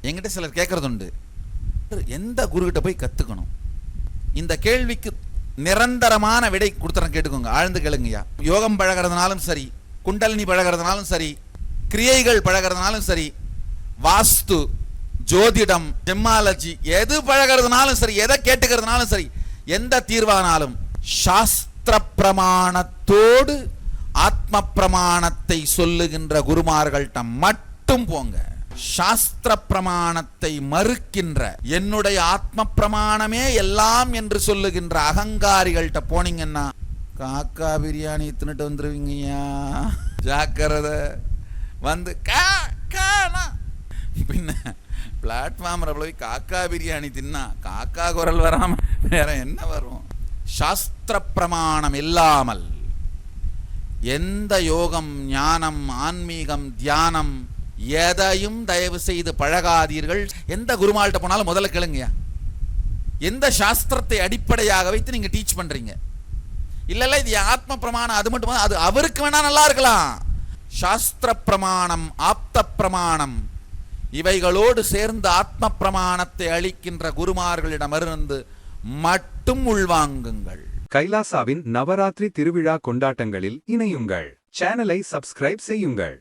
என்கிட்ட சிலர் கேட்கறது உண்டு, எந்த குருகிட்ட போய் கத்துக்கணும்? இந்த கேள்விக்கு நிரந்தரமான விடை கொடுத்துறேன், கேட்டுக்கோங்க, ஆழ்ந்து கேளுங்கய்யா. யோகம் பழகிறதுனாலும் சரி, குண்டலினி பழகிறதுனாலும் சரி, கிரியைகள் பழகிறதுனாலும் சரி, வாஸ்து, ஜோதிடம், ஜெம்மாலஜி, எது பழகிறதுனாலும் சரி, எதை கேட்டுக்கிறதுனாலும் சரி, எந்த தீர்வானாலும் சாஸ்திர பிரமாணத்தோடு ஆத்ம பிரமாணத்தை சொல்லுகின்ற குருமார்கள்ட்ட மட்டும் போங்க. சாஸ்திர பிரமாணத்தை மறுக்கின்ற, என்னுடைய ஆத்ம பிரமாணமே எல்லாம் என்று சொல்லுகின்ற அகங்காரிகள்கிட்ட போனீங்கன்னா காக்கா பிரியாணி தின்னுட்டு வந்துருவீங்கய்யா, ஜாக்கிரதை. வந்து பின்ன பிளாட்ஃபார்ம்ல போய் காக்கா பிரியாணி தின்னா காக்கா குரல் வராம வேற என்ன வரும்? சாஸ்திர பிரமாணம் இல்லாமல் எந்த யோகம், ஞானம், ஆன்மீகம், தியானம் எதையும் தயவு செய்து பழகாதீர்கள். எந்த குருமால்கிட்ட போனாலும் முதல்ல கேளுங்கயா, எந்த சாஸ்திரத்தை அடிப்படையாக வைத்து நீங்க டீச் பண்றீங்க? இல்ல இது ஆத்ம பிரமாணம், அது மட்டும் அது அவருக்கு வேணா நல்லா இருக்கலாம். சாஸ்திர பிரமாணம், ஆப்த பிரமாணம் இவைகளோடு சேர்ந்து ஆத்ம பிரமாணத்தை அளிக்கின்ற குருமார்களிடமிருந்து மட்டும் உள்வாங்குங்கள். கைலாசாவின் நவராத்திரி திருவிழா கொண்டாட்டங்களில் இணையுங்கள். சேனலை சப்ஸ்கிரைப் செய்யுங்கள்.